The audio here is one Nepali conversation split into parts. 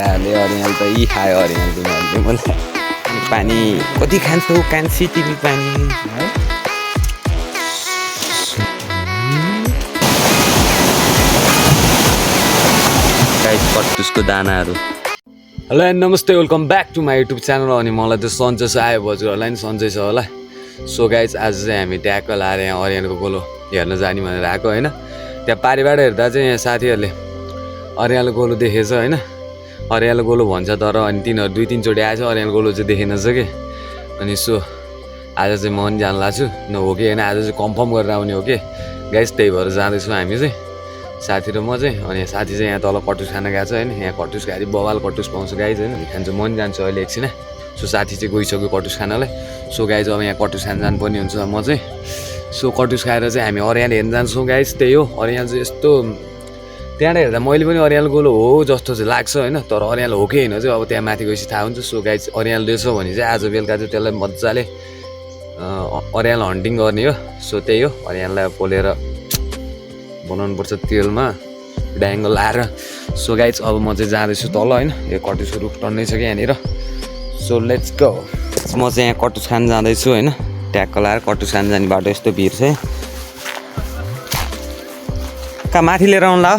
अरियाल त यी खायो अरियाल तिमीहरूले मलाई पानी कति खान्छौ कान्छी तिमी पानी कट्टुसको दानाहरू। हेलो एन्ड नमस्ते, welcome back to my YouTube channel. अनि मलाई त सन्चै छ आयो हजुरहरूलाई नि सन्चै छ होला। सो गाइज आज चाहिँ हामी ट्याक्क लाएर यहाँ अरियालको गोलो हेर्न जाने भनेर आएको होइन। त्यहाँ पारिबाट हेर्दा चाहिँ यहाँ साथीहरूले अरियालको गोलो देखेछ होइन। अरियाल गोलो भन्छ तर अनि तिनीहरू 2-3 चोटि आएछ अरियाल गोलो चाहिँ देखेन छ कि। अनि सो आज चाहिँ म पनि जान लाग्छु न हो कि होइन, आज चाहिँ कन्फर्म गरेर आउने हो कि गाइस। त्यही भएर जाँदैछौँ हामी चाहिँ साथी र म चाहिँ। अनि साथी चाहिँ यहाँ तल कटुस खान गएको छ होइन। यहाँ कटुस खाएर बवाल कटुस पाउँछ गाइस होइन, खान्छ। म पनि जान्छु अहिले एकछिन। सो साथी चाहिँ गइसक्यो कटुस खानलाई। सो गाइस अब यहाँ कटुस खान जानुपर्ने हुन्छ म चाहिँ। सो कटुस खाएर चाहिँ हामी अरियाल हेर्न जान्छौँ गाइस। त्यही हो, अरियाल चाहिँ यस्तो त्यहाँबाट हेर्दा मैले पनि अरियाल गोलो हो जस्तो चाहिँ लाग्छ होइन। तर अरियाल हो कि होइन चाहिँ अब त्यहाँ माथि गएपछि थाहा हुन्छ। सो गाइस अरियाल रहेछ भने चाहिँ आज बेलुका चाहिँ त्यसलाई मजाले अरियाल हन्टिङ गर्ने हो। सो त्यही हो, अरियाललाई पोलेर बनाउनुपर्छ तेलमा ड्याङ्गो लाएर। सो गाइस अब म चाहिँ जाँदैछु तल होइन। यो कटुसको रुख टन्नै छ कि यहाँनिर। So let's go. म चाहिँ यहाँ कटुस खान जाँदैछु होइन। ट्याक्क लाएर कटुस खान जाने बाटो यस्तो भिड छ। कहाँ माथि लिएर आउनु ला।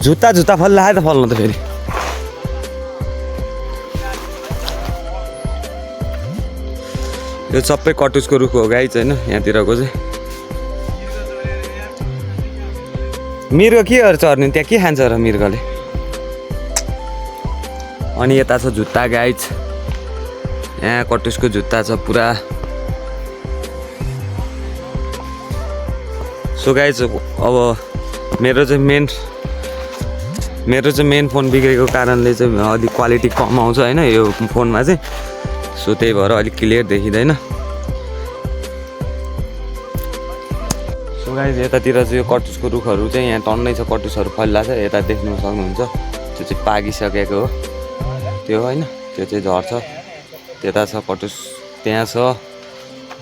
जुत्ता फल्ला आयो त फल्नु त फेरि। यो सबै कटुसको रुख हो गाइस होइन यहाँतिरको चाहिँ। मृग केहरू चर्ने त्यहाँ के खान्छ र मृगले। अनि यता छ जुत्ता गाइस। यहाँ कटुसको जुत्ता छ पुरा। सो गाइस अब मेरो चाहिँ मेन फोन बिग्रेको कारणले चाहिँ अलिक क्वालिटी कम आउँछ होइन यो फोनमा चाहिँ। सो त्यही भएर अलिक क्लियर देखिँदैन। सो गाइस यतातिर चाहिँ यो कटुसको रुखहरू चाहिँ यहाँ टन्नै छ, कटुसहरू फैला छ। यता देख्नु सक्नुहुन्छ त्यो चाहिँ पाकिसकेको हो त्यो होइन। त्यो चाहिँ झर्छ। त्यता छ कटुस, त्यहाँ छ।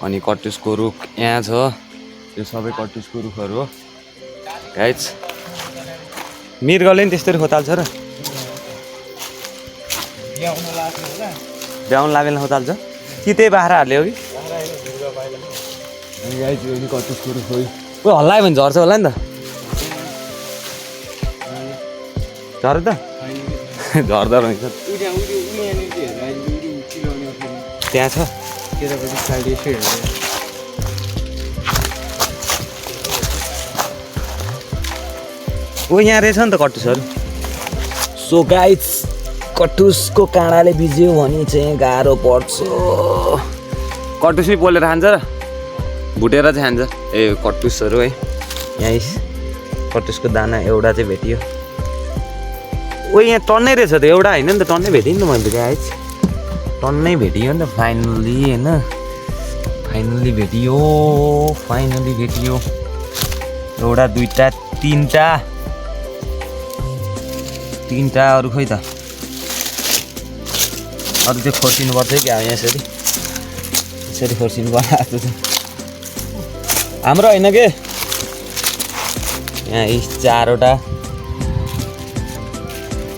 अनि कटुसको रुख यहाँ छ। यो सबै कटुसको रुखहरू हो गाइस। मृगले नि त्यस्तरी खोताल्छ र ब्याउन लागेन खोताल्छ कि त्यही बाख्राहरूले हो कि। कटुसको रुख हो हल्लायो भने झर्छ होला नि त। झर्यो त झर्दो रहेछ। त्यहाँ छ ओ यहाँ रहेछ नि त कटुसहरू। सो गाइस कटुसको काँडाले बिज्यो भने चाहिँ गाह्रो पर्छ। कटुसै पोलेर खान्छ र भुटेर चाहिँ खान्छ ए कटुसहरू है। यहाँ कटुसको दाना एउटा चाहिँ भेटियो। ओ यहाँ टन्नै रहेछ त, एउटा होइन नि त, टन्नै भेटियो नि त मैले गाइस। टन्नै भेटियो नि त फाइनल्ली होइन। फाइनल्ली भेटियो एउटा दुईवटा तिनवटा अरू खोइ त। अरू चाहिँ खोर्सिनु पर्छ क्या यसरी खोर्सिनु पर्छ जस्तो छ। हाम्रो होइन के यहाँ 4वटा।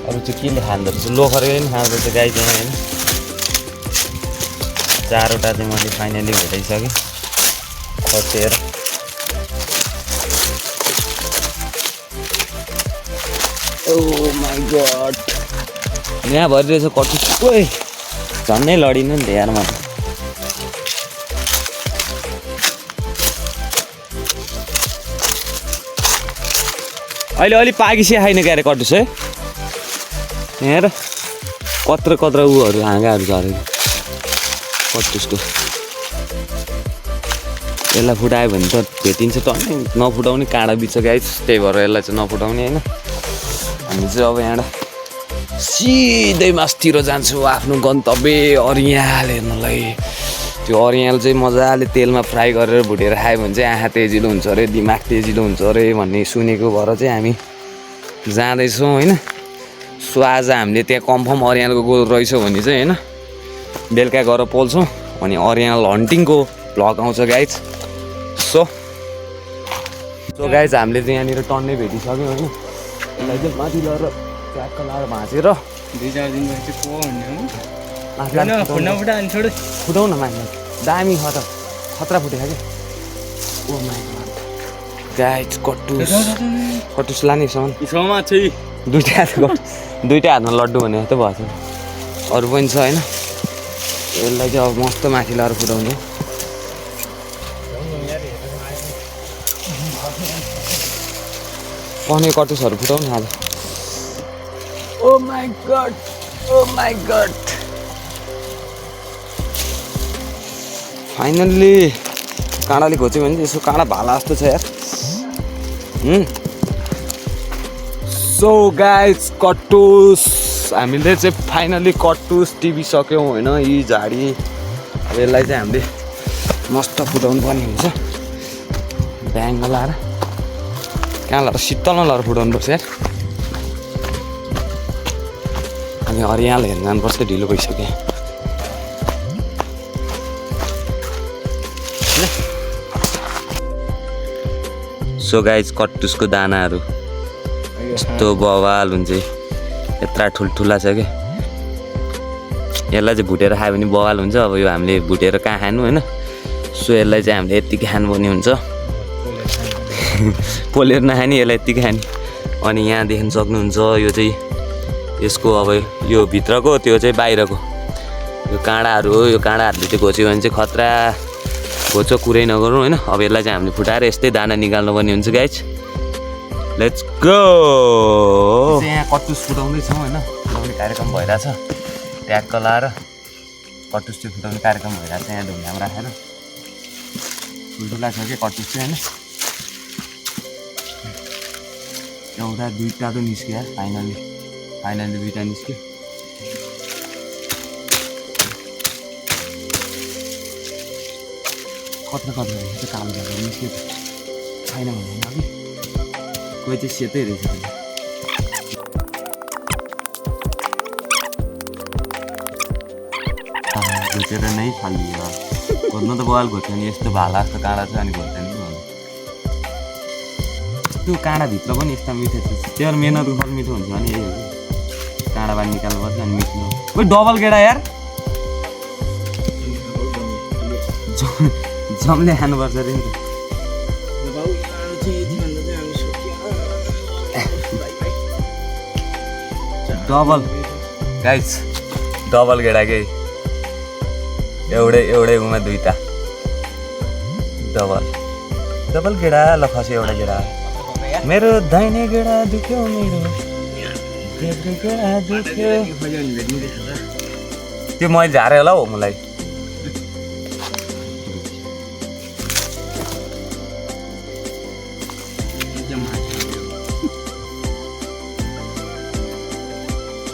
अरू चाहिँ केले खाँदो रहेछ, लोखरले पनि खाँदो रहेछ गाई चाहिँ होइन। 4वटा चाहिँ मैले फाइनली भेटाइसकेँ खोसेर। ओ माई गड यहाँ भरिरहेछ कटुस। ओइ झन्नै लडिनु नि त यार। म अहिले अलिक पाकिसिया खाइन क्यारे कटुस है। यहाँ कत्रो उहरू हाँगाहरू झरेको कटुसको। यसलाई फुटायो भने त भेटिन्छ टन्नै। नफुटाउने काँडा बिच गाइस, त्यही भएर यसलाई चाहिँ नफुटाउने होइन। हामी चाहिँ अब यहाँबाट सिधै मासतिर जान्छौँ आफ्नो गन्तव्य अरियाल हेर्नलाई। त्यो अरियाल चाहिँ मजाले तेलमा फ्राई गरेर भुटेर खायो भने चाहिँ आँखा तेजिलो हुन्छ अरे, दिमाग तेजिलो हुन्छ अरे भन्ने सुनेको भएर चाहिँ हामी जाँदैछौँ होइन। सो आज हामीले त्यहाँ कन्फर्म अरियालको गोल रहेछ भने चाहिँ होइन बेलुका गएर पोल्छौँ। अनि अरियाल हन्टिङको भ्लग आउँछ गाइज। सो सो गाइज हामीले चाहिँ यहाँनिर टन्नै भेटिसक्यौँ होइन यसलाई चाहिँ माथि लगेर ट्याक्क लगाएर भाँचेर 2-4 दिनपछि को भन्ने फुटाउ न मान्छे दामी छ त खतरा फुटेको क्या ओ माइ गॉड गाइज कटुस लाने सामान दुइटै हातमा लड्डु भने जस्तो भएको छ अरू पनि छ होइन यसलाई चाहिँ अब मस्त माथि लगाएर फुटाउने पने कटुसहरू फुटाउनु आज ओ माई गड फाइनल्ली काँडाले घोच्यो भने चाहिँ यसो काँडा भाला जस्तो छ यार सो गाइज कटुस हामीले चाहिँ फाइनल्ली कटुस टिपिसक्यौँ होइन यी झाडी अब यसलाई चाहिँ हामीले मस्त फुटाउनु पर्ने हुन्छ ब्याङ्गमा लाएर कहाँ लाएर शीतलमा लाएर फुटाउनु पर्छ यार अनि अरियाल हेर्न जानुपर्छ ढिलो भइसक्यो सो गाइज कटुसको दानाहरू यस्तो बवाल हुन्छ यत्रा ठुल्ठुला छ क्या यसलाई चाहिँ भुटेर खायो भने बवाल हुन्छ अब यो हामीले भुटेर कहाँ खानु होइन सो यसलाई चाहिँ हामीले यत्तिकै खानुपर्ने हुन्छ पोलेर नखाने यसलाई यत्तिकै खाने अनि यहाँ देख्न सक्नुहुन्छ यो चाहिँ यसको अब यो भित्रको त्यो चाहिँ बाहिरको यो काँडाहरू हो यो काँडाहरूले चाहिँ घोच्यो भने चाहिँ खतरा घोचो कुरै नगरौँ होइन अब यसलाई चाहिँ हामीले फुटाएर यस्तै दाना निकाल्नुपर्ने हुन्छ गाइज लेट्स गो यहाँ कटुस फुटाउँदैछौँ होइन फुटाउने कार्यक्रम भइरहेछ ट्याक्क लाएर कटुस चाहिँ फुटाउने कार्यक्रम भइरहेछ यहाँ ढुङ्गामा राखेर ठुल्ठुला छ कि कटुस चाहिँ होइन एउटा दुईवटा त निस्क्यो यार फाइनल्ली दुईवटा निस्क्यो कत्रो चाहिँ काम गरेर निस्क्यो छैन भने अघि कोही चाहिँ सेतै रहेछ घुचेर नै फालियो घोच्नु त बवाल घोच्यो नि यस्तो भाला जस्तो काँडा छ अनि घोच्छ नि त्यो काँडाभित्र पनि यस्तो मिठो छ त्यो मेहनतको फल मिठो हुन्छ भने यही हो कि काँडा बाहिर निकाल्नुपर्छ अनि मिठो कोही डबल गेडा यार जमले खानुपर्छ अरे नि डबल गाइस डबल गेडा के एउटै उमा दुईटा डबल गेडा ल खस्यो एउटा गेडा मेरो दाहिने गेडा दुख्यो मेरो गेडा दुख्यो त्यो मैले झारेँ होला हौ मलाई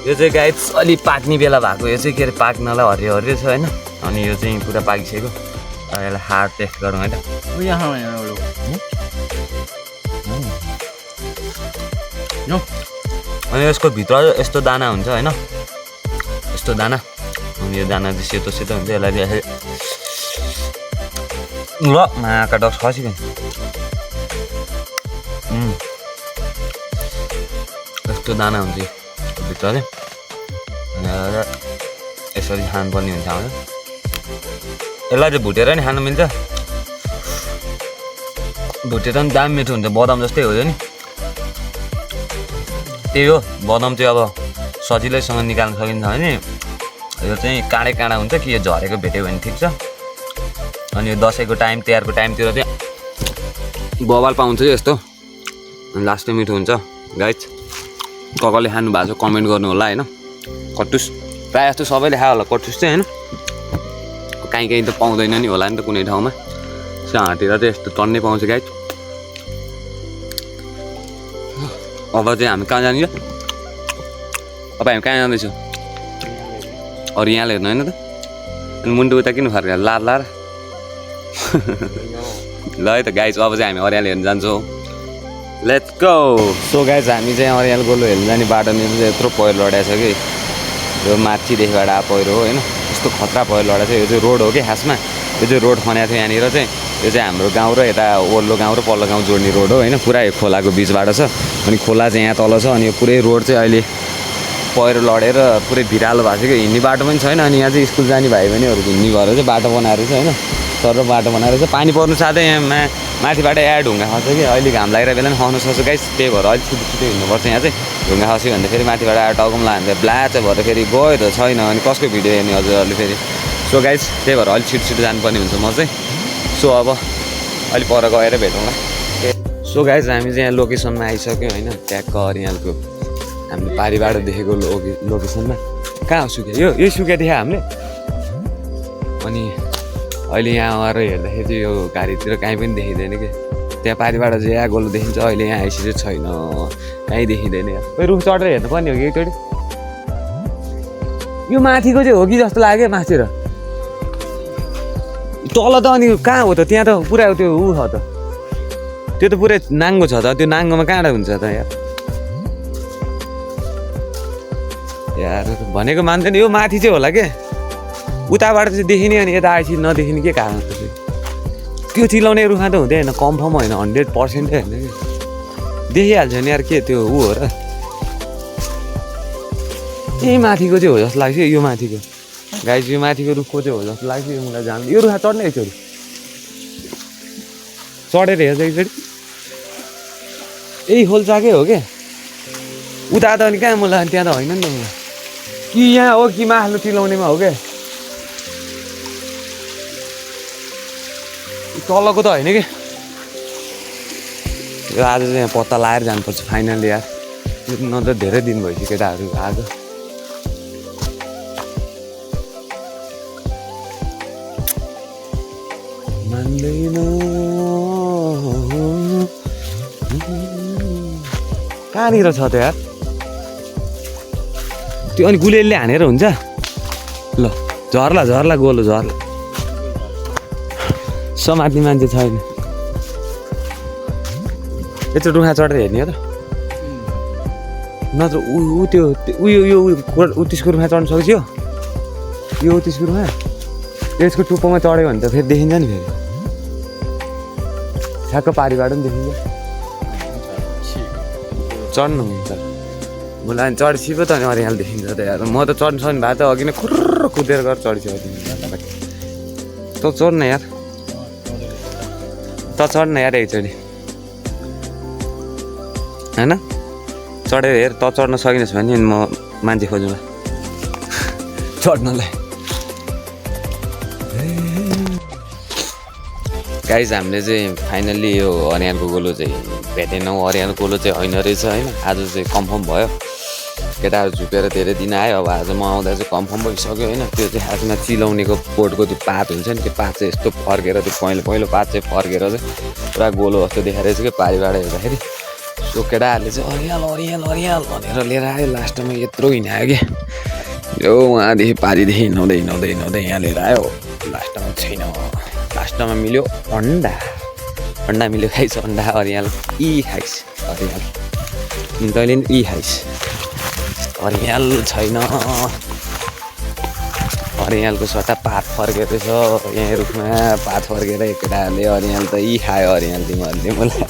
यो चाहिँ गाइस अलि पाक्ने बेला भएको यो चाहिँ के अरे पाक्नलाई हरियो छ होइन अनि यो चाहिँ पुरा पाकिसक्यो यसलाई हार्ड टेस्ट गरौँ होइन अनि यसको भित्र यस्तो दाना हुन्छ होइन यस्तो दाना अनि यो दाना चाहिँ सेतो हुन्छ यसलाई ल माका डक्स खसिगयो यस्तो दाना हुन्छ भित्र चाहिँ यसरी खानुपर्ने हुन्छ हाम्रो यसलाई चाहिँ भुटेर नि खानु मिल्छ भुटेर पनि दामी मिठो हुन्छ बदाम जस्तै हो नि त्यही हो बदाम चाहिँ अब सजिलैसँग निकाल्न सकिन्छ भने यो चाहिँ काँडा हुन्छ कि यो झरेको भेट्यो भने ठिक छ अनि यो दसैँको टाइम तिहारको टाइमतिर चाहिँ बवाल पाउँछ यस्तो अनि लास्टै मिठो हुन्छ गाइस कसले खानु भएको छ कमेन्ट गर्नु होला होइन कटुस प्रायः जस्तो सबैले खायो होला कटुस चाहिँ होइन कहीँ त पाउँदैन नि होला नि त कुनै ठाउँमा हाटतिर चाहिँ यस्तो टन्नै पाउँछ गाइस अब चाहिँ हामी कहाँ जाने अब हामी कहाँ जाँदैछौँ अरू यहाँ हेर्नु होइन त अनि मुन्टु उता किन फर्क लार ल है त गाइस अब चाहिँ हामी अरियाल हेर्नु जान्छौँ लेट्स गो सो गाइस हामी चाहिँ अरियाल गोलो हेर्नु जाने बाटोनिर चाहिँ यत्रो पहिरो लडाएको छ कि यो माथिदेखिबाट आएको पहिरो हो होइन यस्तो खतरा पहिरो लडाएको छ यो चाहिँ रोड हो कि खासमा यो चाहिँ रोड खनाएको थियो यहाँनिर चाहिँ यो चाहिँ हाम्रो गाउँ र यता ओल्लो गाउँ र पल्लो गाउँ जोड्ने रोड हो होइन पुरा यो खोलाको बिचबाट छ अनि खोला चाहिँ यहाँ तल छ अनि यो पुरै रोड चाहिँ अहिले पहिरो लडेर पुरै भिरालो भएको छ कि हिँड्ने बाटो पनि छैन अनि यहाँ चाहिँ स्कुल जाने भाइ बहिनीहरू हिँड्ने भएर चाहिँ बाटो बनाएर चाहिँ होइन तर बाटो बनाएर चाहिँ पानी पर्नु साथै यहाँ माथिबाट यहाँ ढुङ्गा खस्छ कि अहिले घाम लागेर बेला पनि खाउनु सक्छ गाइस त्यही भएर अलिक छिटो छिटो हिँड्नुपर्छ यहाँ चाहिँ ढुङ्गा खस्यो भने फेरि माथिबाट आएर टाउकोमा लाग्यो भने ब्ल्याच भएर फेरि गयो त छैन अनि कसको भिडियो हेर्ने हजुरहरूले फेरि सो गाइस त्यही भएर अलिक छिटो छिटो जानुपर्ने हुन्छ म चाहिँ सो अब अलिक पर गएर भेटौँला सो गाइस हामी चाहिँ यहाँ लोकेसनमा आइसक्यौँ होइन ट्याक्क अरियालको हामीले पारिबाट देखेको लोकेसनमा कहाँ हो सुकिया यो सुकिया देख्यो हामीले अनि अहिले यहाँ आएर हेर्दाखेरि चाहिँ यो घारीतिर कहीँ पनि देखिँदैन कि त्यहाँ पारिबाट चाहिँ यहाँ गोलो देखिन्छ अहिले यहाँ आइसकेको छैन कहीँ देखिँदैन खोइ रुख चढेर हेर्नु पर्ने हो कि एकचोटि यो माथिको चाहिँ हो कि जस्तो लाग्यो माथितिर तल त अनि कहाँ हो त त्यहाँ त पुरा त्यो ऊ छ त त्यो त पुरै नाङ्गो छ त त्यो नाङ्गोमा कहाँबाट हुन्छ त यार भनेको मान्दैन यो माथि चाहिँ होला के उताबाट चाहिँ देखिने अनि यता आएपछि नदेखिने के कारण त त्यो चिलाउने रुखमा त हुँदैन कन्फर्म होइन 100% होइन कि देखिहाल्छ नि यार के त्यो ऊ हो र यही माथिको चाहिँ हो जस्तो लाग्छ यो माथिको गाइस यो माथिको रुखको चाहिँ हो जस्तो लाग्छ यो मलाई जानु यो रुखमा चढ्ने एकचोटि चढेर हेर्छ एकचोटि यही खोल्साकै हो क्या उता त अनि कहाँ मलाई त्यहाँ त होइन नि त मलाई कि यहाँ हो कि माथि चिलाउनेमा हो क्या तलको त होइन कि यो आज चाहिँ यहाँ पत्ता लगाएर जानुपर्छ फाइनली यार न त धेरै दिन भइसक्यो केटाहरू आज मान्दैन कहाँनिर छ त यार त्यो अनि गुलेलले हानेर हुन्छ ल झर्ला झर्ला गोलो झर्ला समात्ने मान्छे छैन यत्रो रुखा चढेर हेर्ने हो त नत्र ऊ त्यो ऊ त्यसको रुखा चढ्न सक्छ यो त्यसको रुखा यसको टुप्पोमा चढ्यो भने त फेरि देखिन्छ नि फेरि ठ्याक्क पारिबाट पनि देखिन्छ चढ्नु हुन्छ मलाई चढेपछि पो त अनि अरियाल देखिन्छ त यार म त चढ्नु सक्ने भए त अघि नै खुर्र कुदेर गएर चढिसकेको त चढ्न यार त चढ्न यार एकचोटि होइन चढेर हेर त चढ्न सकिनस् भने म मान्छे खोजौँला चढ्नलाई गाइज हामीले चाहिँ फाइनल्ली यो अरियालको गोलो चाहिँ भेटेनौँ अरियालको गोलो चाहिँ होइन रहेछ होइन आज चाहिँ कन्फर्म भयो केटाहरू झुकेर धेरै दिन आयो अब आज म आउँदा चाहिँ कन्फर्म भइसक्यो होइन त्यो चाहिँ खासमा चिलाउनेको बोटको त्यो पात हुन्छ नि त्यो पात चाहिँ यस्तो फर्केर त्यो पहिलो पात चाहिँ फर्केर चाहिँ पुरा गोलो जस्तो देखाइरहेछ कि पारिबाट हेर्दाखेरि सो केटाहरूले चाहिँ अरियाल भनेर लिएर आयो लास्टमा यत्रो हिँडायो कि यो उहाँदेखि पारिदेखि हिँडाउँदै यहाँ लिएर आयो लास्टमा छैन लास्टमा मिल्यो अन्डा मिल्यो खाइस अन्डा अरियाल खाइस अरियाल तैँले पनि खाइस अरियाल छैन अरियालको सट्टा पात फर्केको छ यहाँ रुखमा पात फर्केर केटाहरूले अरियाल त खायो अरियाल तिमीहरूले मलाई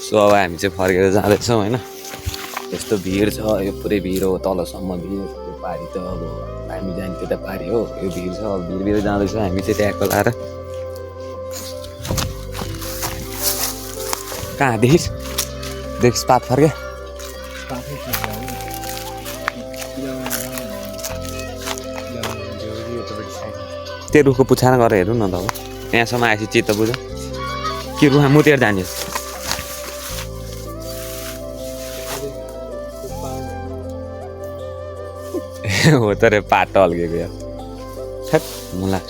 सो अब हामी चाहिँ फर्केर जाँदैछौँ होइन यस्तो भिड छ यो पुरै भिड हो तलसम्म भिड यो पारी त अब हामी जाने त्यता पारी हो यो भिड छ अब भिड जाँदैछ हामी चाहिँ ट्याक्क लाएर कहाँ देखिस् पात फर्के त्यो रुखको पुछाना गरेर हेरौँ न त अब यहाँसम्म आएपछि चित्त बुझ के रुखमा मुतेर जाने हो त रे पात अल्केको यार छ्याट मन लाग्छ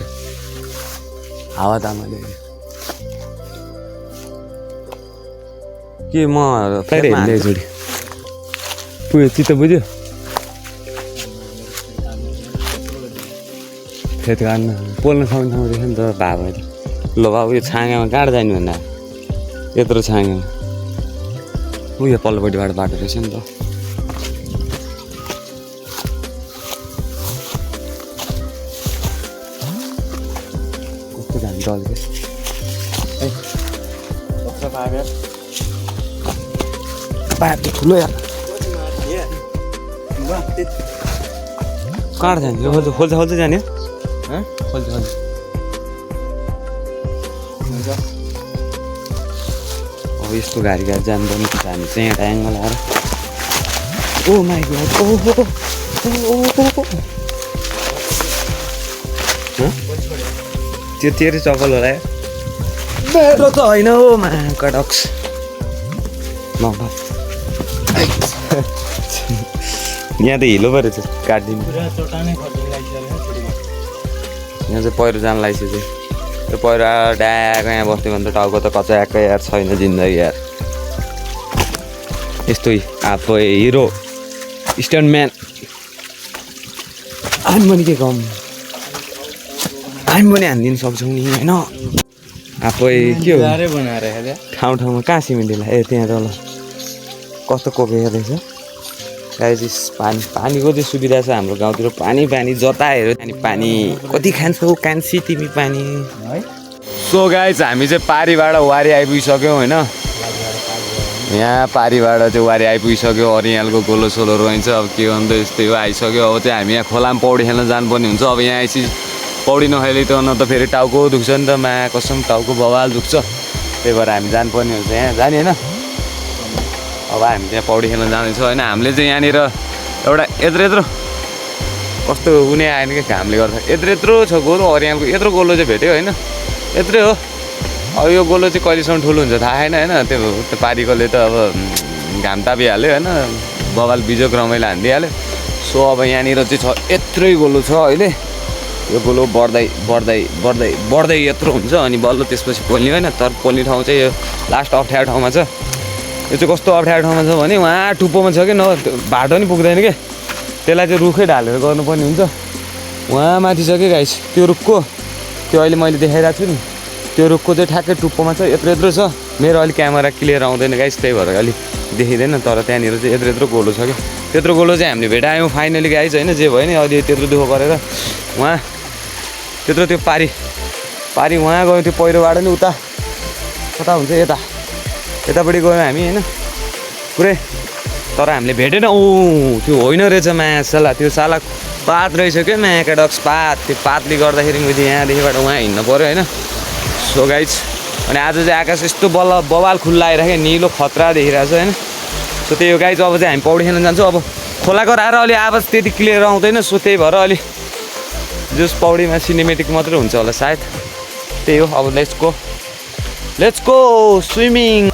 हावा तामाले के म फेरि हेर्ने एकचोटि पुग्यो चित्त बुझ्यो खेत काट्नु पोल्न सक्ने ठाउँ रहेछ नि त भाबा ल बाबु यो छाँगामा कहाँ जाने भन्दा यत्रो छाँगामा उयो पल्लोपट्टिबाट बाटो रहेछ नि त हल्के पाइप त ठुलो यार कहाँ जाने खोल्छ खोल्छ जाने खोल्छ खोल्छ अब यस्तो गाडी जानुपर्ने कि हामी चाहिँ यहाँ एङ्गल आएर ओ माई गड त्यो तेरो चप्पल होला मेरो त होइन हो माकडक्स यहाँ त हिलो पो रहेछ काटिदिनु यहाँ चाहिँ पहिरो जान लागिसक्यो त्यो पहिरो ड्याएको यहाँ बस्थ्यो भने त टाउको त कचाएको यार छैन जिन्दगी यार यस्तै आफू हिरो स्टन्टम्यान हामी पनि के कम हामी पनि हानिदिनु सक्छौँ नि होइन आफै के हो ठाउँ ठाउँमा कहाँ सिमेन्ट ए त्यहाँ तल कस्तो कोकेको रहेछ गाइस पानीको चाहिँ सुविधा छ हाम्रो गाउँतिर पानी जता हेऱ्यो पानी कति खान्छौ कान्छी तिमी पानी है सो गाइस हामी चाहिँ पारीबाट वारी आइपुगिसक्यौँ होइन यहाँ पारीबाट चाहिँ वारी आइपुगिसक्यो अरियालको गोलो सोलो रहन्छ अब के गर्नु यस्तै हो आइसक्यो अब चाहिँ हामी यहाँ खोलामा पौडी खेल्न जानुपर्ने हुन्छ अब यहाँ आएपछि पौडी नखेली त न त फेरि टाउको दुख्छ नि त मा कसम टाउको बवाल दुख्छ त्यही भएर हामी जानुपर्ने हुन्छ यहाँ जाने होइन अब हामी त्यहाँ पौडी खेल्न जाँदैछौँ होइन हामीले चाहिँ यहाँनिर एउटा यत्रो कस्तो उनी आएन कि घामले गर्दा यत्रो छ गोलो अरियालको यत्रो गोलो चाहिँ भेट्यो होइन यत्रै हो अब यो गोलो चाहिँ कहिलेसम्म ठुलो हुन्छ थाहा छैन होइन त्यो पारीकोले त अब घाम तापिहाल्यो होइन बवाल बिजोग रमाइलो हानिदिइहाल्यो सो अब यहाँनिर चाहिँ छ यत्रै गोलो छ अहिले यो गोलो बढ्दै यत्रो हुन्छ अनि बल्ल त्यसपछि पोल्ने होइन तर पोल्ने ठाउँ चाहिँ यो लास्ट अप्ठ्यारो ठाउँमा छ यो चाहिँ कस्तो अप्ठ्यारो ठाउँमा छ भने उहाँ टुप्पोमा छ कि न बाटो नि पुग्दैन कि त्यसलाई चाहिँ रुखै ढालेर गर्नुपर्ने हुन्छ उहाँ माथि छ कि गाइस त्यो रुखको त्यो अहिले मैले देखाइरहेको छु नि त्यो रुखको चाहिँ ठ्याक्कै टुप्पोमा छ यत्रो छ मेरो अलिक क्यामेरा क्लियर आउँदैन गाइस त्यही भएर अलिक देखिँदैन तर त्यहाँनिर चाहिँ यत्रो गोलो छ कि त्यत्रो गोलो चाहिँ हामीले भेटायौँ फाइनली गाइस होइन जे भयो नि अहिले त्यत्रो दुःख गरेर उहाँ त्यत्रो त्यो पारी उहाँ गयो त्यो पहिरोबाट नि उता कता हुन्छ यतापट्टि गयौँ हामी होइन पुरै तर हामीले भेटेन त्यो होइन रहेछ साला त्यो साला पात रहेछ क्या म्याकाडक्स पात त्यो पातले गर्दाखेरि मैले यहाँदेखिबाट उहाँ हिँड्नु पऱ्यो होइन सो गाइज अनि आज चाहिँ आकाश यस्तो बवाल खुल्ला आइराख्यो निलो खतरा देखिरहेको छ होइन सो त्यही हो गाइज अब चाहिँ हामी पौडी खेल्न जान्छौँ अब खोलाको आएर अलि आवाज त्यति क्लियर आउँदैन सो त्यही भएर अलि जस पौडीमा सिनेमेटिक मात्रै हुन्छ होला सायद त्यही हो अब लेट्स गो स्विमिङ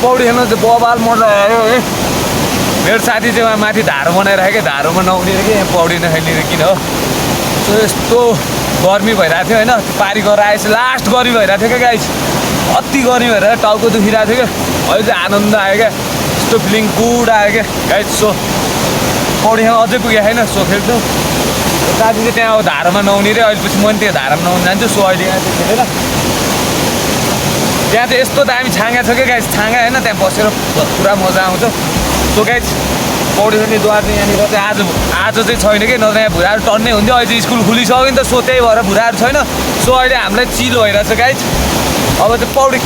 पौडी खेल्न चाहिँ बवाल मजा आयो है मेरो साथी चाहिँ उहाँ माथि धारो बनाइराख्यो धारोमा नउनेर कि यहाँ पौडी नखेल्ने किन हो सो यस्तो गर्मी भइरहेको थियो होइन पारी गरेर आएपछि लास्ट गर्मी भइरहेको थियो क्या गाइस अति गर्मी भएर टाउको दुखिरहेको थियो क्या अहिले चाहिँ आनन्द आयो क्या यस्तो फिलिङ गुड आयो क्या गाइस सो पौडी खेल्न अझै पुगेको छैन सो खेल्छु साथी चाहिँ त्यहाँ अब धारोमा नहुने रे अहिले पछि म पनि त्यो धारोमा नहुन जान्छु सो अहिले यहाँ चाहिँ खेलेर त्यहाँ चाहिँ यस्तो दामी छाँगा छ क्या गाइस छाँगा होइन त्यहाँ बसेर पुरा मजा आउँछ सो गाइस पौडी खेल्ने द्वार चाहिँ यहाँनिर चाहिँ आज चाहिँ छैन कि नत्र यहाँ भुराहरू टन्नै हुन्थ्यो अहिले चाहिँ स्कुल खुलिसक्यो नि त सो त्यही भएर भुराहरू छैन सो अहिले हामीलाई चिल भइरहेछ गाइस अब चाहिँ पौडी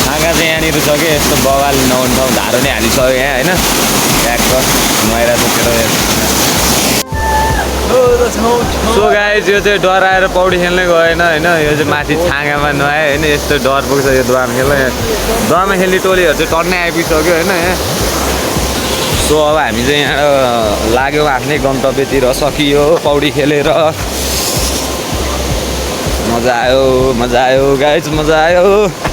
छाँगा चाहिँ यहाँनिर छ कि यस्तो बवाल नहुने ठाउँ धारो नै हालिसक्यो यहाँ होइन ट्याक्क मैरा त सो गाइस यो चाहिँ डराएर पौडी खेल्नै गएन होइन यो चाहिँ माथि छाँगामा नुहायो होइन यस्तो डर पुग्छ यो डुवामा खेल्न डुवामा खेल्ने टोलीहरू चाहिँ टन्नै आइपुगिसक्यो होइन सो अब हामी चाहिँ यहाँ लाग्यौँ आफ्नै गन्तव्यतिर सकियो पौडी खेलेर मजा आयो गाइस मजा आयो